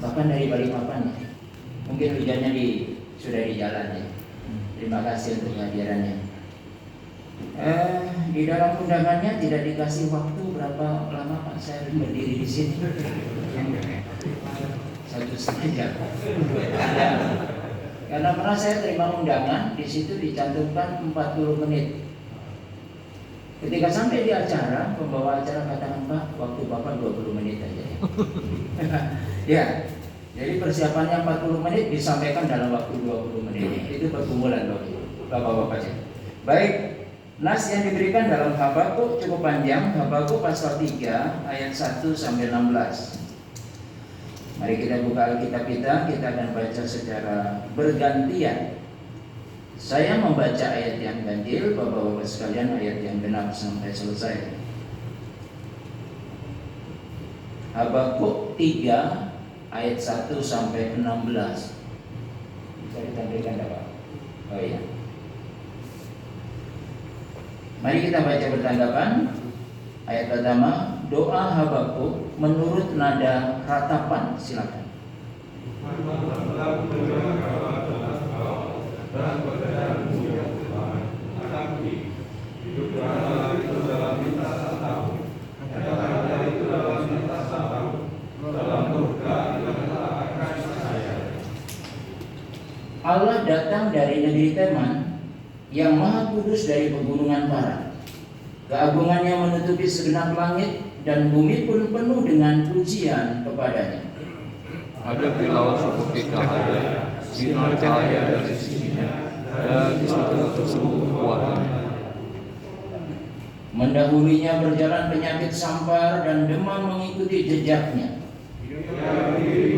bahkan dari Balikpapan ya. Mungkin hujannya sudah di jalan ya. Terima kasih untuk kehadirannya. Di dalam undangannya tidak dikasih waktu berapa lama Pak saya berdiri di sini. 1,5 jam. Karena pernah saya terima undangan, di situ dicantumkan 40 menit. Ketika sampai di acara, pembawa acara katakan, Pak, waktu Bapak 20 menit aja ya. Ya, jadi persiapannya 40 menit disampaikan dalam waktu 20 menit. Itu pergumulan Bapak-Bapak. Baik, nas yang diberikan dalam Habakuk cukup panjang. Habakuk pasal 3 ayat 1 sampai 16. Mari kita buka Alkitab kita akan baca secara bergantian. Saya membaca ayat yang ganjil, Bapak-Bapak sekalian ayat yang genap sampai selesai. Habakuk 3 ayat 1 sampai 16. Bisa ditampilkan Bapak? Oh iya. Mari kita baca bertanggapan. Ayat pertama, doa Habakuk menurut nada ratapan. Silakan. Allah datang dari negeri Teman yang maha kudus dari pegunungan Paran. Keagungannya menutupi segenap langit dan bumi pun penuh dengan pujian kepadanya. Ada di laut seperti cahaya, sinar cahaya dari sisinya, dan di situ tersebut kekuatannya. Mendahulinya berjalan penyakit sampar dan demam mengikuti jejaknya.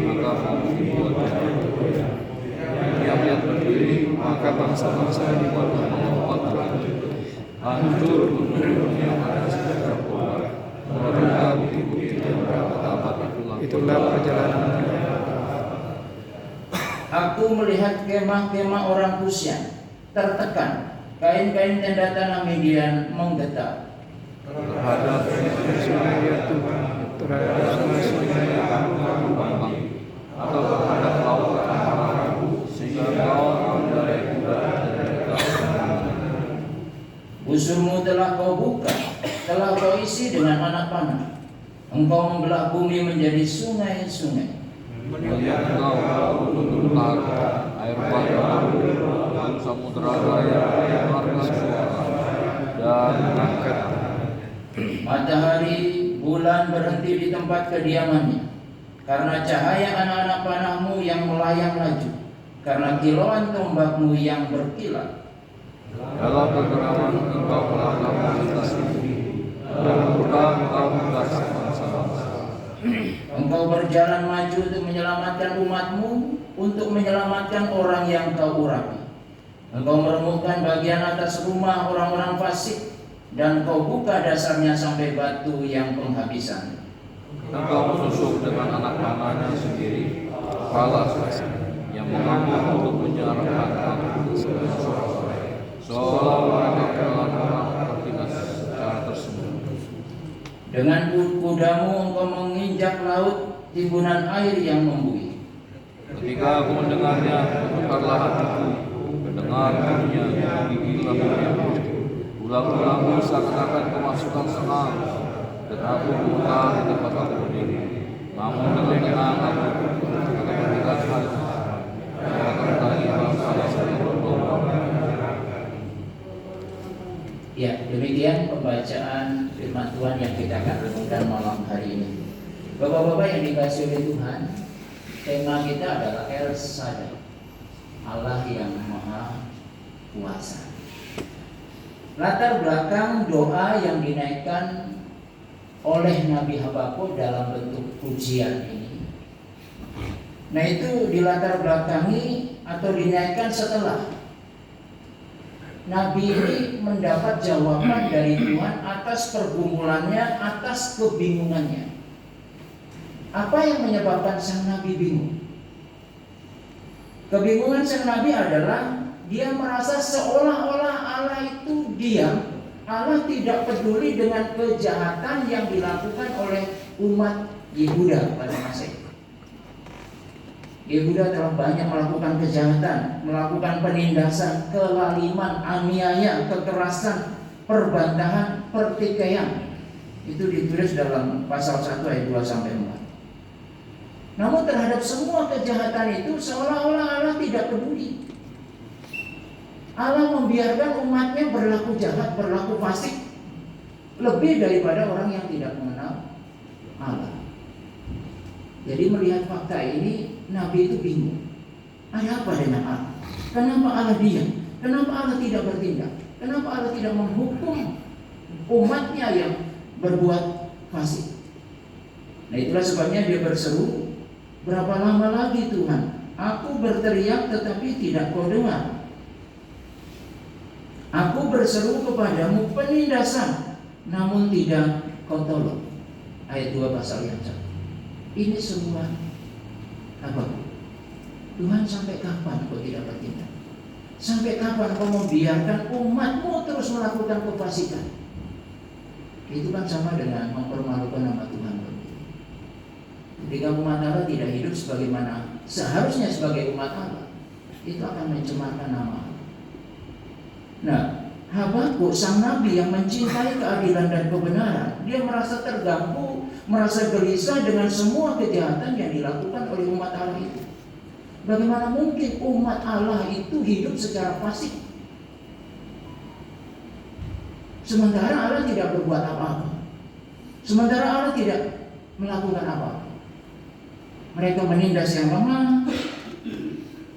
Maka kamu dibuat bergoyang. Tiap-tiap berdiri, maka bangsa-bangsa dibuat melompat-lompat. Hancur gunung-gunungnya pada sejak keluar. Mereka bukti-bukti yang berabad-abad itulah perjalanan. Aku melihat kemah-kemah orang Kusyan tertekan, kain-kain tenda tanah Midian menggetar. Terhadap sungai ya Tuhan, terhadap sungai-sungai yang bergelombang, atau terhadap laut yang ragu, sehingga kau mengendarai kuda dan Busurmu telah kau buka, telah kau isi dengan anak panah. Engkau membelah bumi menjadi sungai-sungai. melihat engkau menuntar air padang dan samudera raya mengeluarkan suara dan mengangkat. Matahari, bulan berhenti di tempat kediamannya, karena cahaya anak-anak panahmu yang melayang laju, karena kilauan tombakmu yang berkilat. Dalam kegeraman engkau melangkah melintasi bumi, dalam murka engkau menggasak bangsa-bangsa. Engkau berjalan maju untuk menyelamatkan umatmu, untuk menyelamatkan orang yang kau urapi. Engkau meremukkan bagian atas rumah orang-orang fasik, dan kau buka dasarnya sampai batu yang penghabisan. Engkau menusuk dengan anak panahnya sendiri, kepala yang mengambil untuk menjarahkan aku seolah mereka kehilangan orang tertindas secara tersembunyi. Dengan kudamu engkau menginjak laut, timbunan air yang membuih. Ketika aku mendengarnya, bergetarlah hatiku, mendengar bunyinya, gigilah dunia. Ulang-ulangmu seakan-akan kemasukan senang, dan aku gemetar di tempat aku berdiri. Namun dengan tenang aku akan meningkat hati, dan akan bertanya bangsa yang berdoa. Ya, demikian pembacaan firman Tuhan yang kita akan renungkan malam hari ini. Bapak-bapak yang dikasihi oleh Tuhan, tema kita adalah El Shaddai, Allah yang Maha Kuasa. Latar belakang doa yang dinaikkan oleh Nabi Habakuk dalam bentuk pujian ini, nah itu dilatar belakangi atau dinaikkan setelah Nabi ini mendapat jawaban dari Tuhan atas pergumulannya, atas kebingungannya. Apa yang menyebabkan sang Nabi bingung? Kebingungan sang Nabi adalah dia merasa seolah-olah Allah itu diam, Allah tidak peduli dengan kejahatan yang dilakukan oleh umat Yehuda pada masa itu. Yehuda telah banyak melakukan kejahatan, melakukan penindasan, kelaliman, aniaya, kekerasan, perbantahan, pertikaian. Itu ditulis dalam pasal 1 ayat 2 sampai 4. Namun terhadap semua kejahatan itu seolah-olah Allah tidak peduli. Allah membiarkan umatnya berlaku jahat, berlaku fasik, lebih daripada orang yang tidak mengenal Allah. Jadi melihat fakta ini, Nabi itu bingung. Ada apa dengan Allah? Kenapa Allah diam? Kenapa Allah tidak bertindak? Kenapa Allah tidak menghukum umatnya yang berbuat fasik? Nah, itulah sebabnya dia berseru, berapa lama lagi Tuhan? Aku berteriak tetapi tidak kau dengar. Aku berseru kepadamu penindasan, namun tidak kau tolong. Ayat 2 pasal yang 1. Ini semua apa? Tuhan, sampai kapan kau tidak bertindak? Sampai kapan kau membiarkan umatmu terus melakukan kefasikan? Itu kan sama dengan mempermalukan nama Tuhan. Ketika umat Allah tidak hidup sebagaimana seharusnya sebagai umat Allah, itu akan mencemarkan nama Allah. Nah, Habakuk sang nabi yang mencintai keadilan dan kebenaran, dia merasa terganggu, merasa gelisah dengan semua kejahatan yang dilakukan oleh umat Allah itu. Bagaimana mungkin umat Allah itu hidup secara fasik? Sementara Allah tidak berbuat apa-apa. Sementara Allah tidak melakukan apa-apa. Mereka menindas yang lemah.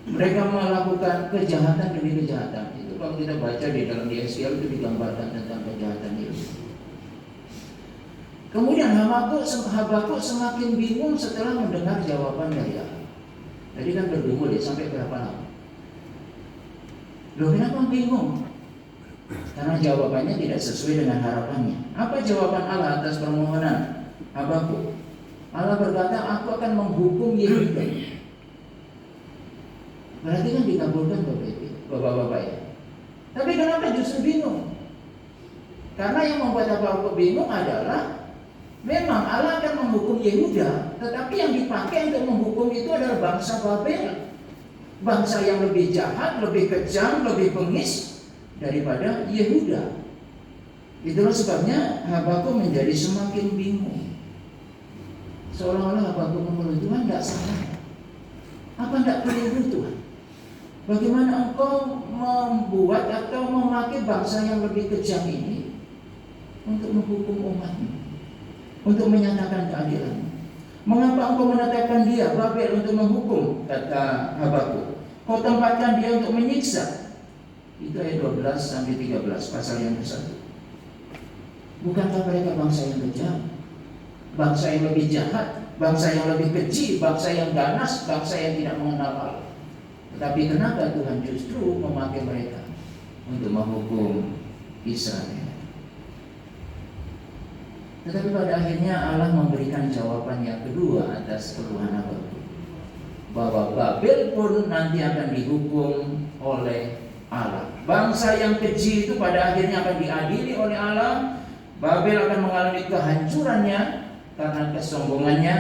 Mereka melakukan kejahatan demi kejahatan. Itu kalau kita baca di dalam Yeskiel itu digambarkan tentang kejahatan itu. Kemudian Habakuk semakin bingung setelah mendengar jawaban dari Allah. Tadi kan bergumul ya, sampai berapa lama? Loh, kenapa bingung? Karena jawabannya tidak sesuai dengan harapannya. Apa jawaban Allah atas permohonan Habakuk? Allah berkata, aku akan menghukum Yehuda. Berarti kan dikabulkan Bapak-bapak ya. Tapi kenapa justru bingung? Karena yang membuat Habakuk bingung adalah memang Allah akan menghukum Yehuda, tetapi yang dipakai untuk menghukum itu adalah bangsa Babel. Bangsa yang lebih jahat, lebih kejam, lebih bengis daripada Yehuda. Itulah sebabnya Habakuk menjadi semakin bingung. Seolah-olah Habakuk mengeluh, Tuhan tidak salah. Apa tidak keliru Tuhan? Bagaimana engkau membuat atau memakai bangsa yang lebih kejam ini untuk menghukum umatmu, untuk menyatakan keadilan? Mengapa engkau menetapkan dia Babel untuk menghukum? Kata Habakuk, kau tempatkan dia untuk menyiksa. Itu ayat 12 sampai 13 pasal yang ke-1. Bukankah mereka bangsa yang kejam, bangsa yang lebih jahat, bangsa yang lebih keji, bangsa yang ganas, bangsa yang tidak mengenal Allah? Tetapi kenapa Tuhan justru memakai mereka untuk menghukum Israel? Tetapi pada akhirnya Allah memberikan jawaban yang kedua atas keluhan Habakuk, bahwa Babel pun nanti akan dihukum oleh Allah. Bangsa yang keji itu pada akhirnya akan diadili oleh Allah. Babel akan mengalami kehancurannya karena kesombongannya,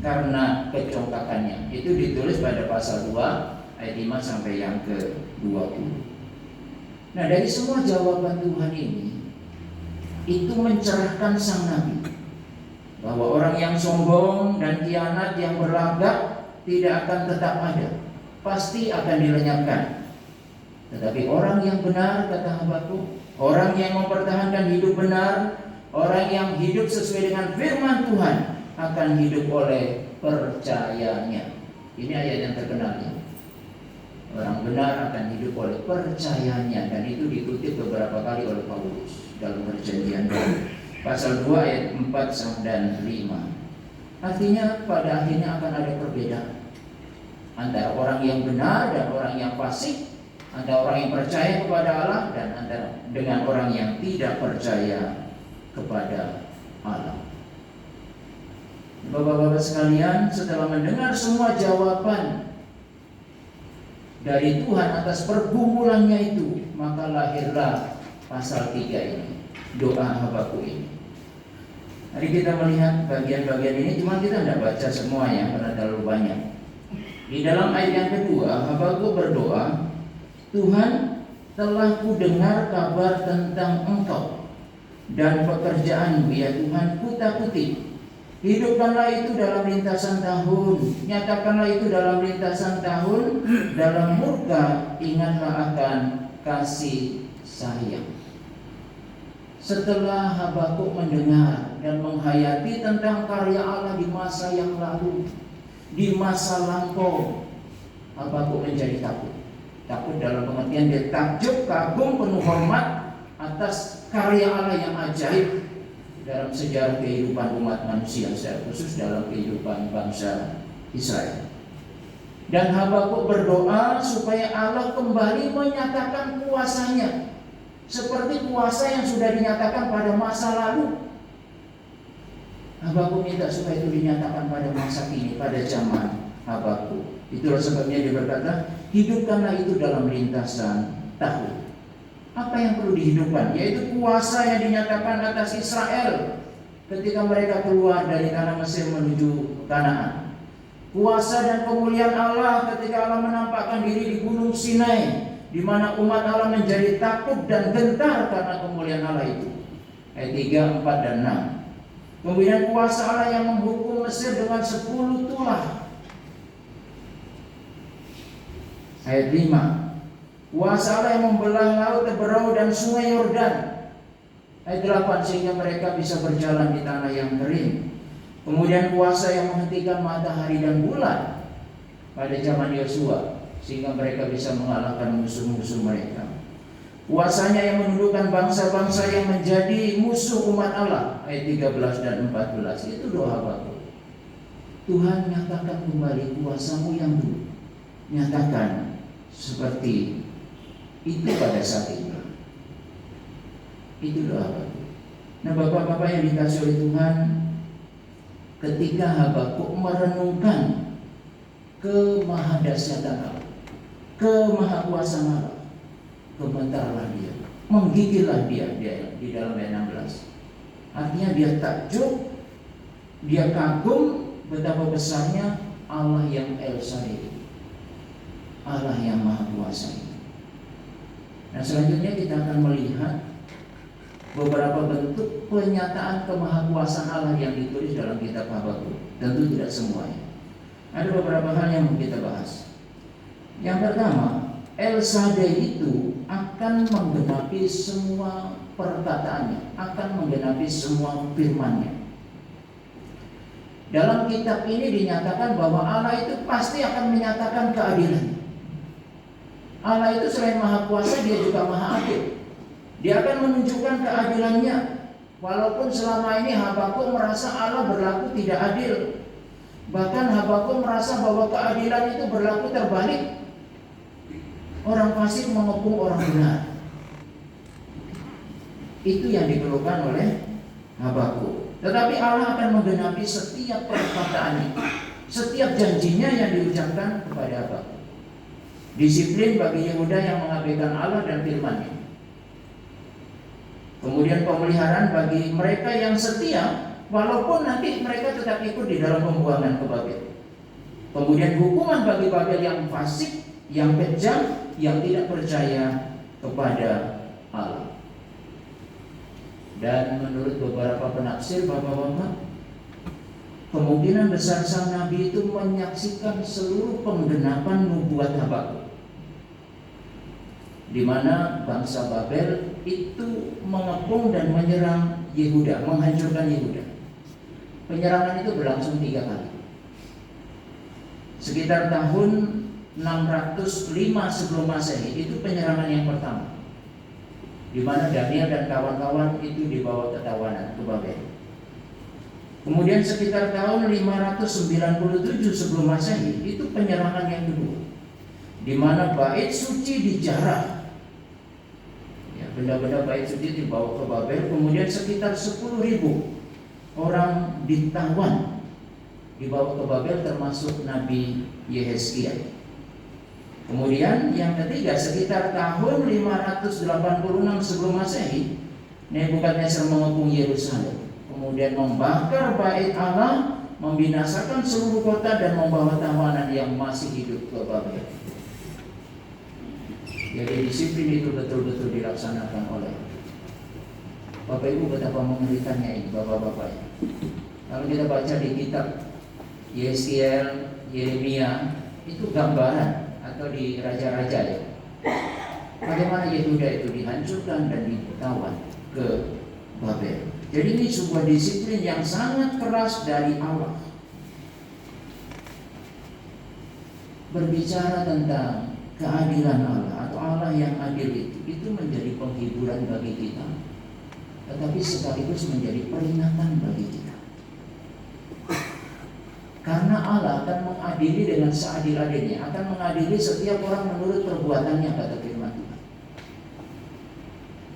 karena kecongkakannya. Itu ditulis pada pasal 2 ayat 5 sampai yang ke-20. Nah, dari semua jawaban Tuhan ini, itu mencerahkan sang nabi bahwa orang yang sombong dan khianat yang berlagak tidak akan tetap ada, pasti akan dilenyapkan. Tetapi orang yang benar, kata Habakuk, orang yang mempertahankan hidup benar, orang yang hidup sesuai dengan firman Tuhan, akan hidup oleh percayanya. Ini ayat yang terkenal ya. Orang benar akan hidup oleh percayanya, dan itu dikutip beberapa kali oleh Paulus dalam Perjanjian Baru, pasal 2 ayat 4 dan 5. Artinya pada akhirnya akan ada perbedaan antara orang yang benar dan orang yang fasik, antara orang yang percaya kepada Allah dan antara dengan orang yang tidak percaya kepada Allah. Bapak-bapak sekalian, setelah mendengar semua jawaban dari Tuhan atas pergumulannya itu, maka lahirlah pasal 3 ini, doa Habakuk ini. Hari kita melihat bagian-bagian ini, cuma kita tidak baca semuanya karena terlalu banyak. Di dalam ayat yang kedua, Habakuk berdoa, Tuhan, telah ku dengar kabar tentang Engkau dan pekerjaanmu, ya Tuhan, kutakuti. Hidupkanlah itu dalam lintasan tahun, nyatakanlah itu dalam lintasan tahun, dalam murka ingatlah akan kasih sayang. Setelah Habakuk mendengar dan menghayati tentang karya Allah di masa yang lalu, di masa lampau, Habakuk menjadi takut. Takut dalam pengertian dia takjub, kagum, penuh hormat atas karya Allah yang ajaib dalam sejarah kehidupan umat manusia, secara khusus dalam kehidupan bangsa Israel. Dan Habakuk berdoa supaya Allah kembali menyatakan kuasanya, seperti kuasa yang sudah dinyatakan pada masa lalu. Habakuk minta supaya itu dinyatakan pada masa kini, pada zaman Habakuk. Itulah sebabnya dia berkata, hidupkanlah itu dalam lintasan tahun. Apa yang perlu dihidupkan? Yaitu kuasa yang dinyatakan atas Israel ketika mereka keluar dari tanah Mesir menuju Kanaan. Kuasa dan kemuliaan Allah ketika Allah menampakkan diri di Gunung Sinai, di mana umat Allah menjadi takut dan gentar karena kemuliaan Allah itu. Ayat 3, 4, dan 6. Kemudian kuasa Allah yang menghukum Mesir dengan 10 tulah. Ayat 5. Kuasa Allah yang membelah laut Teberau dan sungai Yordan. Ayat 8. Sehingga mereka bisa berjalan di tanah yang kering. Kemudian kuasa yang menghentikan matahari dan bulan pada zaman Yosua, sehingga mereka bisa mengalahkan musuh-musuh mereka. Kuasanya yang menundukkan bangsa-bangsa yang menjadi musuh umat Allah. Ayat 13 dan 14. Itu doa Habakuk. Tuhan, nyatakan kembali kuasamu yang dulu. Nyatakan seperti itu pada saat itu. Itu doa Habakuk. Nah, Bapak-bapak yang dikasihi oleh Tuhan, ketika Habakuk merenungkan kemahadahsyatan Allah, kemahakuasaan Allah, gemetarlah dia, menggigillah dia di dalam ayat 16. Artinya dia takjub, dia kagum betapa besarnya Allah yang El Shaddai, Allah yang Maha Kuasa. Nah, selanjutnya kita akan melihat beberapa bentuk penyataan kemahakuasaan Allah yang ditulis dalam kitab Habakuk. Tentu tidak semuanya. Ada beberapa hal yang mau kita bahas. Yang pertama, El Shaddai itu akan menggenapi semua perkataannya, akan menggenapi semua firman-Nya. Dalam kitab ini dinyatakan bahwa Allah itu pasti akan menyatakan keadilan. Allah itu selain Maha Kuasa, dia juga Maha Adil. Dia akan menunjukkan keadilannya. Walaupun selama ini Habakuk merasa Allah berlaku tidak adil. Bahkan Habakuk merasa bahwa keadilan itu berlaku terbalik. Orang fasik mengepung orang benar. Itu yang dikeluhkan oleh Habakuk. Tetapi Allah akan menggenapi setiap perkataannya, setiap janjinya yang diucapkan kepada Habakuk. Disiplin bagi Yehuda yang mengabaikan Allah dan firman-Nya. Kemudian pemeliharaan bagi mereka yang setia, walaupun nanti mereka tetap ikut di dalam pembuangan ke Babel. Kemudian hukuman bagi Babel yang fasik, yang kejam, yang tidak percaya kepada Allah. Dan menurut beberapa penafsir, Bapak-bapak, kemungkinan besar sang Nabi itu menyaksikan seluruh penggenapan nubuat Habakuk, di mana bangsa Babel itu mengepung dan menyerang Yehuda, menghancurkan Yehuda. Penyerangan itu berlangsung 3 kali. Sekitar tahun 605 sebelum Masehi, itu penyerangan yang pertama, di mana Daniel dan kawan-kawan itu dibawa ke tawanan ke Babel. Kemudian sekitar tahun 597 sebelum Masehi, itu penyerangan yang kedua, di mana bait suci dijarah. Benda-benda bait suci dibawa ke Babel. Kemudian sekitar 10.000 orang ditawan, dibawa ke Babel, termasuk Nabi Yehezkiel. Kemudian yang ketiga, sekitar tahun 586 sebelum Masehi, Nebukadnezar mengepung Yerusalem, kemudian membakar bait Allah membinasakan seluruh kota dan membawa tawanan yang masih hidup ke Babel. Jadi disiplin itu betul-betul dilaksanakan oleh Bapak Ibu. Betapa mengerikannya ini Bapak-Bapak. Kalau kita baca di kitab Yeskiel, Yeremia, itu gambaran, atau di Raja-Raja ya, bagaimana Yehuda itu dihancurkan dan ditawan ke Babel. Jadi ini sebuah disiplin yang sangat keras dari Allah. Berbicara tentang keadilan Allah atau Allah yang adil itu menjadi penghiburan bagi kita, tetapi sekaligus menjadi peringatan bagi kita. Karena Allah akan mengadili dengan seadil-adilnya, akan mengadili setiap orang menurut perbuatannya, kata firman Tuhan.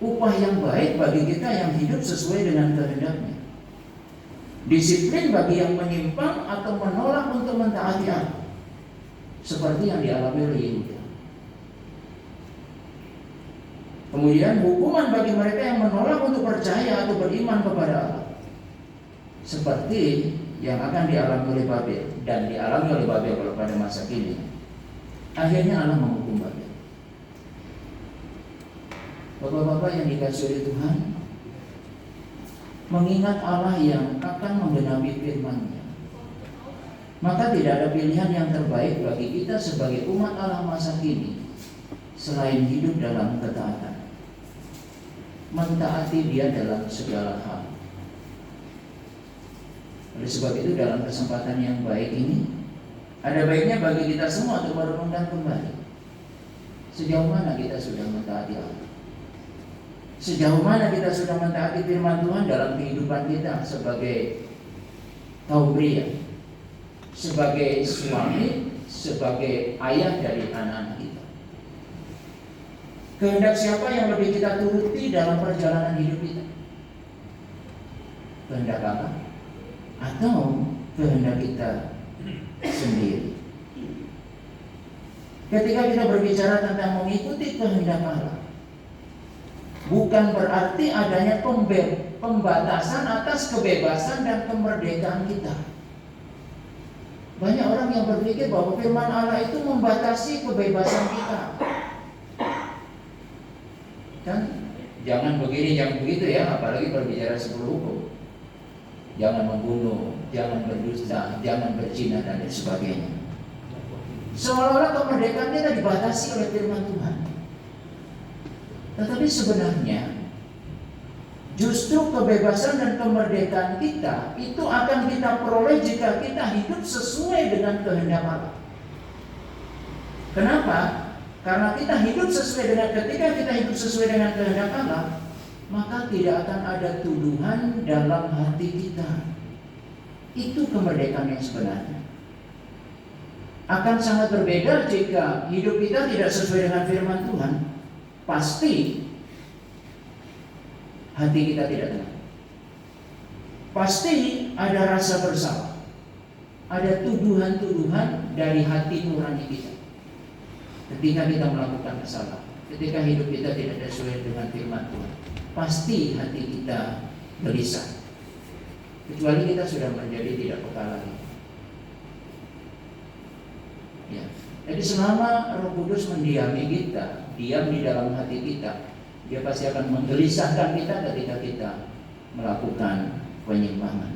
Upah yang baik bagi kita yang hidup sesuai dengan kehendaknya. Disiplin bagi yang menyimpang atau menolak untuk mentaati Allah, seperti yang dialami oleh Yehuda. Kemudian hukuman bagi mereka yang menolak untuk percaya atau beriman kepada Allah, seperti yang akan dialami oleh Babel dan dialami oleh Babel kalau pada masa kini. Akhirnya Allah menghukum Babel. Bapak-bapak yang dikasihi oleh Tuhan, mengingat Allah yang akan menggenapi firman-Nya, maka tidak ada pilihan yang terbaik bagi kita sebagai umat Allah masa kini selain hidup dalam ketaatan, mentaati Dia dalam segala hal. Oleh sebab itu dalam kesempatan yang baik ini, ada baiknya bagi kita semua untuk merenungkan kembali sejauh mana kita sudah mentaati Allah, sejauh mana kita sudah mentaati firman Tuhan dalam kehidupan kita sebagai kaum pria, sebagai suami, sebagai ayah dari anak-anak kita. Kehendak siapa yang lebih kita turuti dalam perjalanan hidup kita? Kehendak Allah atau kehendak kita sendiri? Ketika kita berbicara tentang mengikuti kehendak Allah, bukan berarti adanya pembatasan atas kebebasan dan kemerdekaan kita. Banyak orang yang berpikir bahwa firman Allah itu membatasi kebebasan kita. Kan jangan begini, jangan begitu ya, apalagi berbicara 10 hukum. Jangan membunuh, jangan berdusta, jangan berzina dan lain sebagainya. Seolah-olah kemerdekaan kita dibatasi oleh firman Tuhan. Tetapi sebenarnya justru kebebasan dan kemerdekaan kita itu akan kita peroleh jika kita hidup sesuai dengan kehendak Allah. Kenapa? Karena kita hidup sesuai dengan, ketika kita hidup sesuai dengan kehendak Allah, maka tidak akan ada tuduhan dalam hati kita. Itu kemerdekaan yang sebenarnya. Akan sangat berbeda jika hidup kita tidak sesuai dengan firman Tuhan. Pasti hati kita tidak tenang. Pasti ada rasa bersalah, ada tuduhan-tuduhan dari hati nurani kita ketika kita melakukan kesalahan, ketika hidup kita tidak sesuai dengan firman Tuhan. Pasti hati kita gelisah, kecuali kita sudah menjadi tidak peka lagi. Ya. Jadi selama Roh Kudus mendiami kita, diam di dalam hati kita, Dia pasti akan menggelisahkan kita ketika kita melakukan penyimpangan.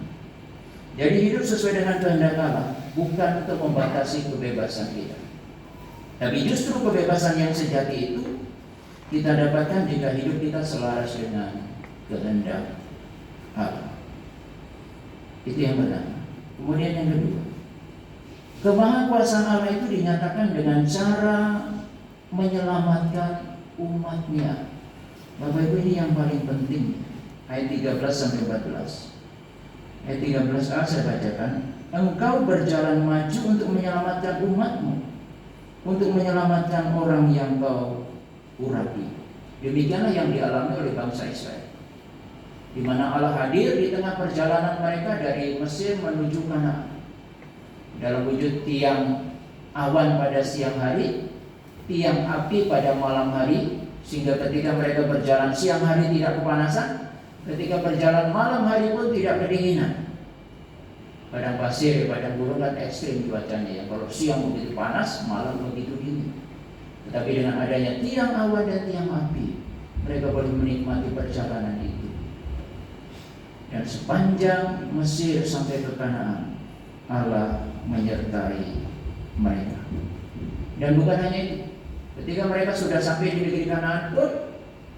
Jadi hidup sesuai dengan kehendak Allah bukan untuk membatasi kebebasan kita, tapi justru kebebasan yang sejati itu kita dapatkan jika hidup kita selaras dengan kehendak Allah. Itu yang pertama. Kemudian yang kedua, kemahakuasaan Allah itu dinyatakan dengan cara menyelamatkan umatnya. Bapak Ibu, ini yang paling penting. Ayat 13-14. Ayat 13a saya bacakan. Engkau berjalan maju untuk menyelamatkan umatmu, untuk menyelamatkan orang yang kau urapi. Demikianlah yang dialami oleh bangsa Israel, di mana Allah hadir di tengah perjalanan mereka dari Mesir menuju Kanaan dalam wujud tiang awan pada siang hari, tiang api pada malam hari, sehingga ketika mereka berjalan siang hari tidak kepanasan, ketika berjalan malam hari pun tidak kedinginan. Padang pasir, padang gurun kan ekstrim cuacanya ya. Kalau siang begitu panas, malam begitu dingin. Tetapi dengan adanya tiang awan dan tiang api, mereka boleh menikmati perjalanan itu. Dan sepanjang Mesir sampai ke Kanaan, Allah menyertai mereka. Dan bukan hanya itu, ketika mereka sudah sampai di negeri Kanaan pun,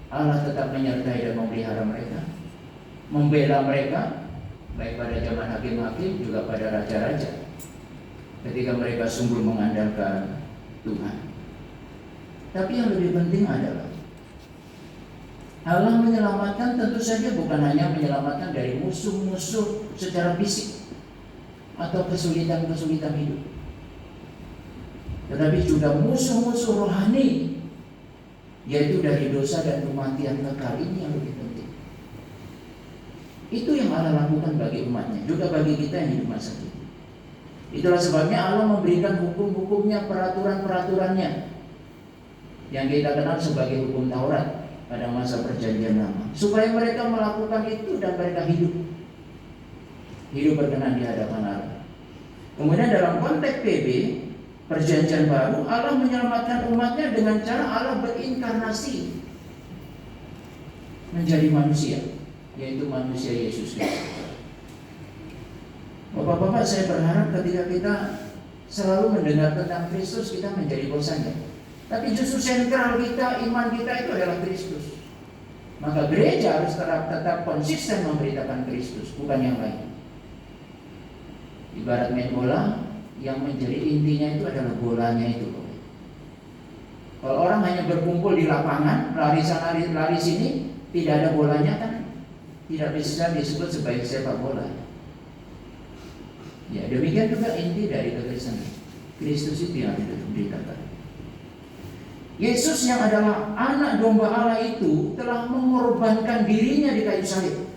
Allah tetap menyertai dan memelihara mereka, membela mereka, baik pada zaman hakim-hakim juga pada raja-raja, ketika mereka sungguh mengandalkan Tuhan. Tapi yang lebih penting adalah Allah menyelamatkan, tentu saja bukan hanya menyelamatkan dari musuh-musuh secara fisik atau kesulitan-kesulitan hidup, tetapi juga musuh-musuh rohani, yaitu dari dosa dan kematian kekal. Ini yang lebih penting. Itu yang Allah lakukan bagi umatnya, juga bagi kita yang hidup masa ini. Itulah sebabnya Allah memberikan hukum-hukumnya, peraturan-peraturannya, yang kita kenal sebagai hukum Taurat pada masa perjanjian lama, supaya mereka melakukan itu dan mereka hidup berkenan di hadapan Allah. Kemudian dalam konteks PB, perjanjian baru, Allah menyelamatkan umatnya dengan cara Allah berinkarnasi menjadi manusia, yaitu manusia Yesus Kristus. Bapak-bapak, saya berharap ketika kita selalu mendengar tentang Kristus, kita menjadi bosan ya. Tapi justru sentral kita, iman kita itu adalah Kristus. Maka gereja harus tetap konsisten memberitakan Kristus, bukan yang lain. Ibarat main bola, yang menjadi intinya itu adalah bolanya itu. Kalau orang hanya berkumpul di lapangan, lari sana lari sini, tidak ada bolanya kan tidak bisa disebut sebagai sepak bola. Ya, demikian juga inti dari kekristenan. Kristus itu yang diberitakan. Yesus yang adalah anak domba Allah itu telah mengorbankan dirinya di kayu salib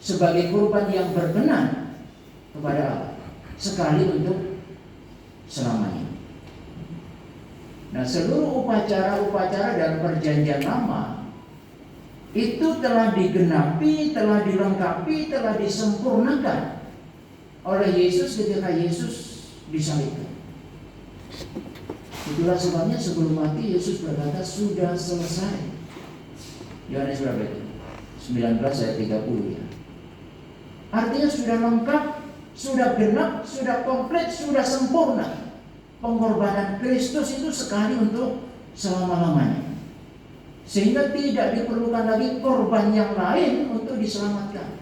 sebagai kurban yang berkenan kepada Allah, sekali untuk selamanya. Nah, seluruh upacara-upacara dalam perjanjian lama itu telah digenapi, telah dilengkapi, telah disempurnakan oleh Yesus ketika Yesus disalibkan. Itulah sebabnya sebelum mati Yesus berkata, sudah selesai. Yohanes berapa itu? 19 ayat 30 ya. Artinya sudah lengkap, sudah genap, sudah komplit, sudah sempurna. Pengorbanan Kristus itu sekali untuk selama-lamanya, sehingga tidak diperlukan lagi korban yang lain untuk diselamatkan.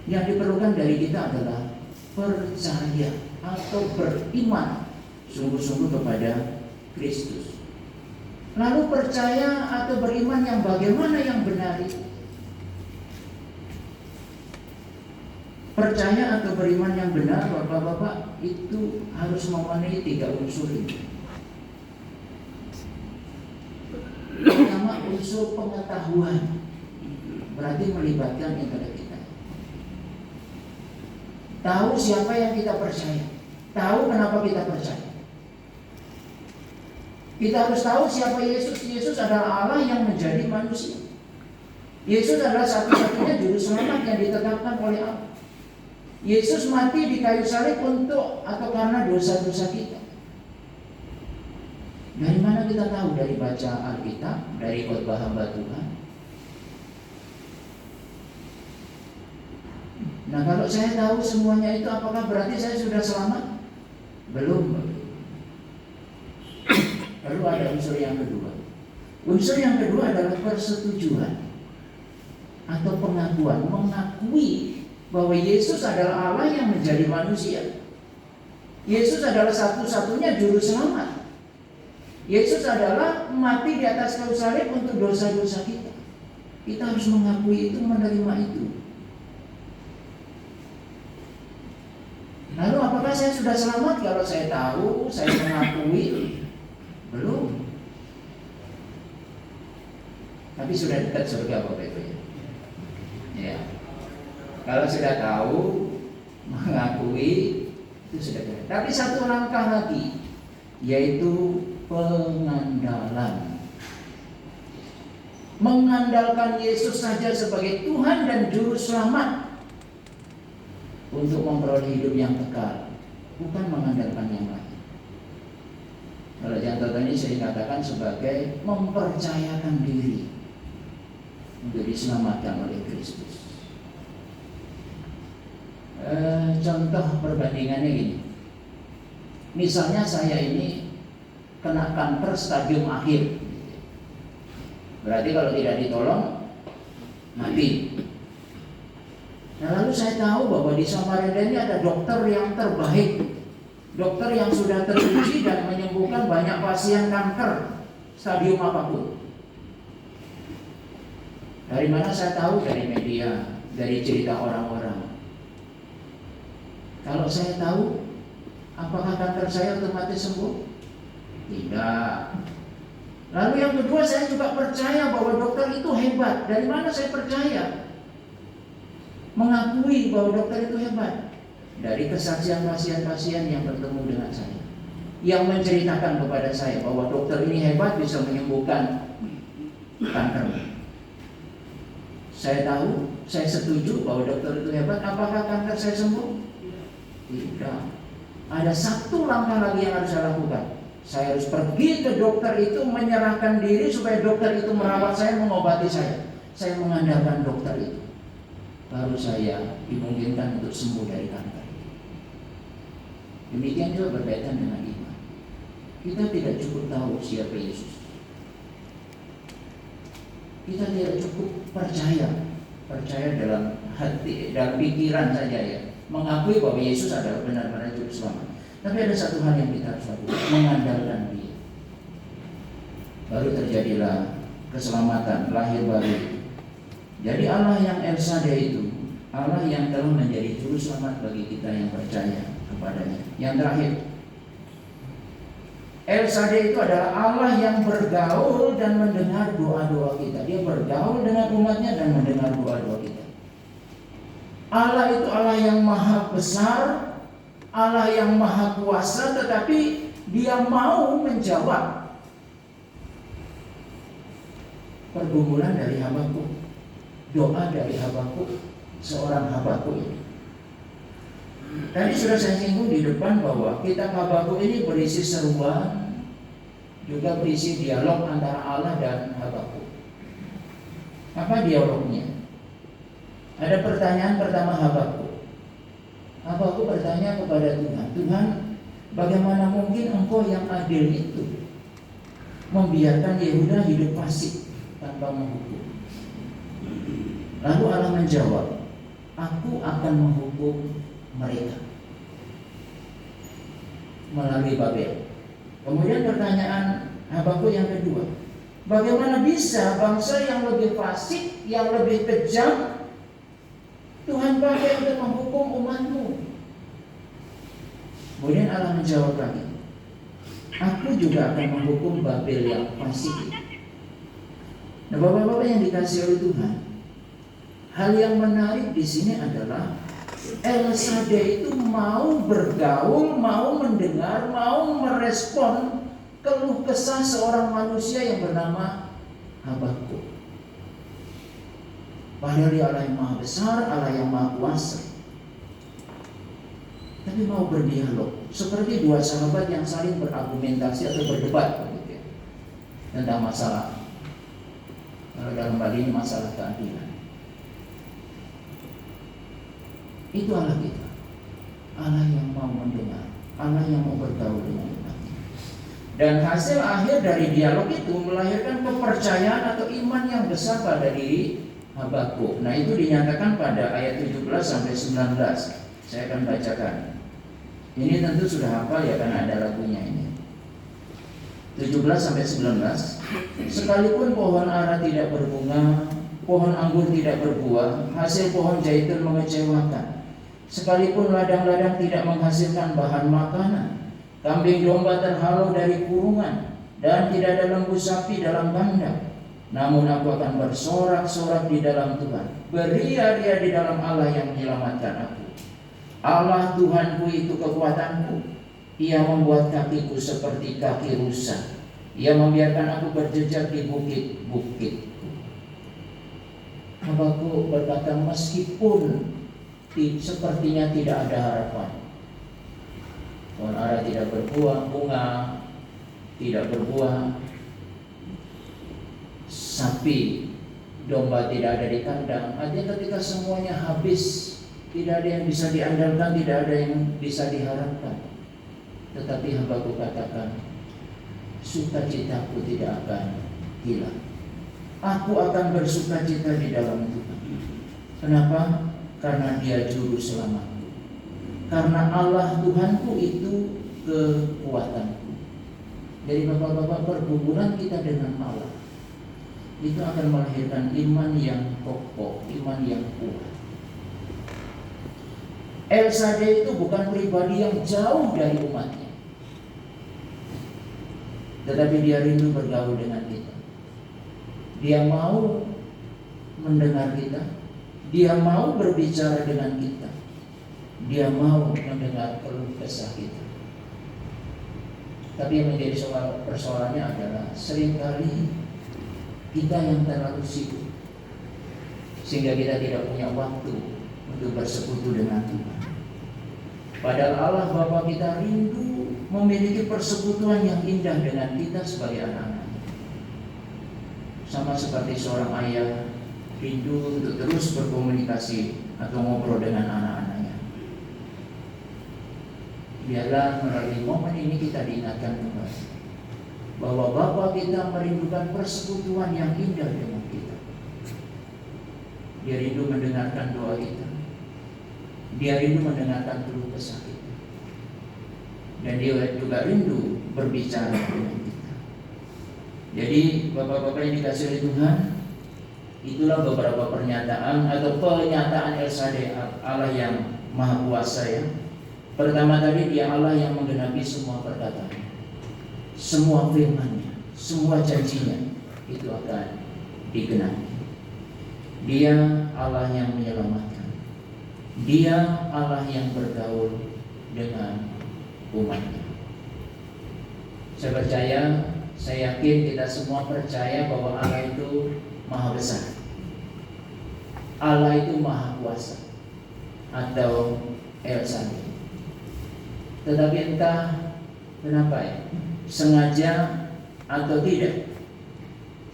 Yang diperlukan dari kita adalah percaya atau beriman sungguh-sungguh kepada Kristus. Lalu percaya atau beriman yang bagaimana yang benar itu? Percaya atau beriman yang benar, Bapak-bapak, itu harus memenuhi 3 unsur ini. Pertama, unsur pengetahuan, berarti melibatkan intelek kita. Tahu siapa yang kita percaya, tahu kenapa kita percaya. Kita harus tahu siapa Yesus. Yesus adalah Allah yang menjadi manusia. Yesus adalah satu-satunya juru selamat yang ditetapkan oleh Allah. Yesus mati di kayu salib untuk atau karena dosa-dosa kita. Dari mana kita tahu? Dari baca Alkitab, dari khotbah hamba Tuhan. Nah, kalau saya tahu semuanya itu, apakah berarti saya sudah selamat? Belum. Lalu ada unsur yang kedua. Unsur yang kedua adalah persetujuan atau pengakuan, mengakui bahwa Yesus adalah Allah yang menjadi manusia. Yesus adalah satu-satunya juru selamat. Yesus adalah mati di atas kayu salib untuk dosa-dosa kita. Kita harus mengakui itu, menerima itu. Lalu apakah saya sudah selamat? Kalau saya tahu, saya mengakui, belum. Tapi sudah dekat surga Bapak Ibu ya. Ya. Kalau sudah tahu, mengakui, itu sudah dekat. Tapi satu langkah lagi, yaitu pengandalan. Mengandalkan Yesus saja sebagai Tuhan dan Juru Selamat. untuk memperoleh hidup yang kekal, bukan mengandalkan yang lain. Kalau contoh ini saya katakan sebagai mempercayakan diri untuk diselamatkan oleh Kristus. Contoh perbandingannya gini, misalnya saya ini kena kanker stadium akhir, berarti kalau tidak ditolong mati. Nah, lalu saya tahu bahwa di Samarinda ini ada dokter yang terbaik, dokter yang sudah teruji dan menyembuhkan banyak pasien kanker stadium apapun. Dari mana saya tahu? Dari media, dari cerita orang-orang. Kalau saya tahu, apakah kanker saya otomatis sembuh? Tidak. Lalu yang kedua, saya juga percaya bahwa dokter itu hebat. Dari mana saya percaya? Mengakui bahwa dokter itu hebat dari kesaksian pasien-pasien yang bertemu dengan saya, yang menceritakan kepada saya bahwa dokter ini hebat, bisa menyembuhkan kanker. Saya tahu, saya setuju bahwa dokter itu hebat. Apakah kanker saya sembuh? Tidak. Ada satu langkah lagi yang harus saya lakukan. Saya harus pergi ke dokter itu, menyerahkan diri supaya dokter itu merawat saya, mengobati saya. Saya mengandalkan dokter itu. Baru saya dimungkinkan untuk sembuh dari kanker. Demikian juga berkaitan dengan iman. Kita tidak cukup tahu siapa Yesus. Kita tidak cukup percaya dalam hati, dalam pikiran saja ya, mengakui bahwa Yesus adalah benar-benar juru selamat. Tapi ada satu hal yang kita harus lakukan, mengandalkan Dia. Baru terjadilah keselamatan, lahir baru. Jadi Allah yang El Shaddai itu, Allah yang telah menjadi juru selamat bagi kita yang percaya kepadanya. Yang terakhir, El Shaddai itu adalah Allah yang bergaul dan mendengar doa-doa kita. Dia bergaul dengan umatnya dan mendengar doa-doa kita. Allah itu Allah yang maha besar, Allah yang maha kuasa, tetapi Dia mau menjawab pergumulan dari Habakuk, doa dari Habakuk, seorang Habakuk ini. Tadi sudah saya singgung di depan bahwa kitab Habakuk ini berisi seruan, juga berisi dialog antara Allah dan Habakuk. Apa dialognya? Ada pertanyaan pertama Habakuk. Habakuk bertanya kepada Tuhan, Tuhan, bagaimana mungkin Engkau yang adil itu membiarkan Yehuda hidup fasik tanpa menghukum? Lalu Allah menjawab, Aku akan menghukum mereka melalui Babel. Kemudian pertanyaan Habakuk yang kedua, bagaimana bisa bangsa yang lebih fasik, yang lebih kejam, Tuhan pakai untuk menghukum umatmu? Kemudian Allah menjawab lagi, Aku juga akan menghukum Babel yang fasik. Nah, bapak-bapak yang dikasih oleh Tuhan, hal yang menarik di sini adalah El Shaddai itu mau bergaul, mau mendengar, mau merespon keluh kesah seorang manusia yang bernama Habakuk. Padahal Dia Allah yang maha besar, Allah yang maha kuasa. Tapi mau berdialog, seperti dua sahabat yang saling berargumentasi atau berdebat begitu ya, tentang masalah. Kalau dalam hal ini masalah keadilan. Itu Allah kita, Allah yang mau mendengar, Allah yang mau bergaul dengan umatnya. Dan hasil akhir dari dialog itu melahirkan kepercayaan atau iman yang besar pada diri Habakuk. Nah, itu dinyatakan pada ayat 17 sampai 19. Saya akan bacakan. Ini tentu sudah hafal ya, karena ada lagunya ini. 17 sampai 19. Sekalipun pohon ara tidak berbunga, pohon anggur tidak berbuah, hasil pohon zaitun mengecewakan. Sekalipun ladang-ladang tidak menghasilkan bahan makanan, kambing domba terhalau dari kurungan, dan tidak ada lembu sapi dalam kandang. Namun aku akan bersorak-sorak di dalam Tuhan, beria-ria di dalam Allah yang menyelamatkan aku. Allah Tuhanku itu kekuatanku. Ia membuat kakiku seperti kaki rusa. Ia membiarkan aku berjejak di bukit-bukitku. Habakuk berkata, meskipun sepertinya tidak ada harapan. Pohon ara tidak berbuah, bunga tidak berbuah, sapi domba tidak ada di kandang. Artinya ketika semuanya habis, tidak ada yang bisa diandalkan, tidak ada yang bisa diharapkan. Tetapi hambaku katakan, sukacitaku tidak akan hilang. Aku akan bersukacita di dalam Tuhan. Kenapa? Karena Dia juru selamatku. Karena Allah Tuhanku itu kekuatanku. Jadi Bapak-bapak, perhubungan kita dengan Allah itu akan melahirkan iman yang kokoh, iman yang kuat. El-Shaddai itu bukan pribadi yang jauh dari umatnya, tetapi dia rindu bergaul dengan kita. Dia mau mendengar kita, dia mau berbicara dengan kita, dia mau mendengar keluh kesah kita. Tapi yang menjadi persoalannya adalah seringkali kita yang terlalu sibuk sehingga kita tidak punya waktu untuk bersekutu dengan Tuhan. Padahal Allah Bapa kita rindu memiliki persekutuan yang indah dengan kita sebagai anak-anak. Sama seperti seorang ayah rindu untuk terus berkomunikasi atau ngobrol dengan anak-anaknya. Biarlah melalui momen ini kita diingatkan kembali bahwa Bapa kita merindukan persekutuan yang indah dengan kita. Dia rindu mendengarkan doa kita. Dia rindu mendengarkan keluh kesah kita. Dan dia juga rindu berbicara dengan kita. Jadi Bapak-bapak yang dikasihi oleh Tuhan, itulah beberapa pernyataan atau penyataan El-Shaddai, Allah yang Maha Kuasa ya. Pertama tadi, Dia Allah yang menggenapi semua perkataan, semua firman-Nya, semua janjinya itu akan digenapi. Dia Allah yang menyelamatkan. Dia Allah yang bergaul dengan umat-Nya. Saya percaya, saya yakin kita semua percaya bahwa Allah itu Maha Besar. Allah itu Maha Kuasa atau El-Shaddai. Tetapi entah kenapa ya, sengaja atau tidak,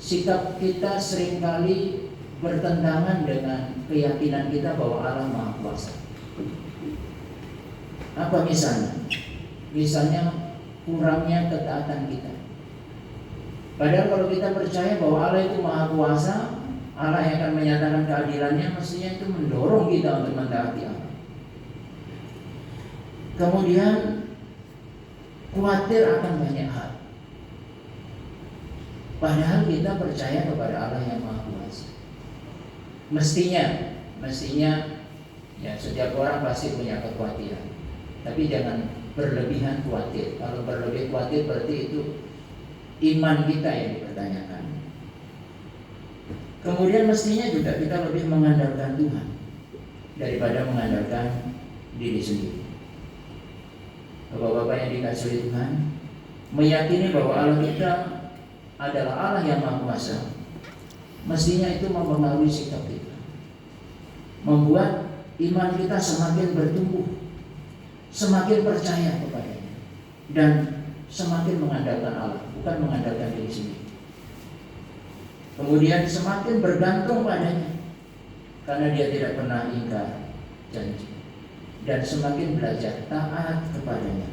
sikap kita seringkali bertentangan dengan keyakinan kita bahwa Allah Maha Kuasa. Apa misalnya? Misalnya kurangnya ketaatan kita. Padahal kalau kita percaya bahwa Allah itu Maha Kuasa, Allah yang akan menyatakan keadilannya, mestinya itu mendorong kita untuk mentaati Allah. Kemudian khawatir akan banyak hal. Padahal kita percaya kepada Allah yang Maha Kuasa. Mestinya ya, setiap orang pasti punya kekhawatiran. Tapi jangan berlebihan khawatir. Kalau berlebih khawatir berarti itu iman kita yang dipertanyakan. Kemudian mestinya juga kita lebih mengandalkan Tuhan daripada mengandalkan diri sendiri. Bapak-bapak yang dikasihi Tuhan, meyakini bahwa Allah kita adalah Allah yang Maha Kuasa, mestinya itu mempengaruhi sikap kita, membuat iman kita semakin bertumbuh, semakin percaya kepadanya, dan semakin mengandalkan Allah, bukan mengandalkan diri sendiri. Kemudian semakin bergantung padanya, karena Dia tidak pernah ingkar janji. Dan semakin belajar taat kepadanya,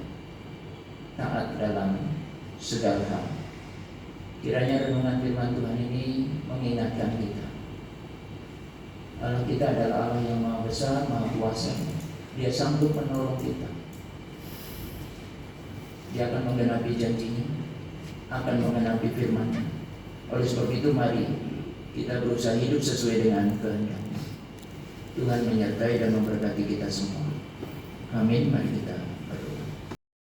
taat dalam segala hal. Kiranya renungan firman Tuhan ini mengingatkan kita, Allah kita adalah Allah yang Maha Besar, Maha Kuasa. Dia sanggup menolong kita. Dia akan menggenapi janjinya, akan menggenapi firman-Nya. Oleh sebab itu mari kita berusaha hidup sesuai dengan kehendak-Nya. Tuhan menyertai dan memberkati kita semua. Amin. Mari kita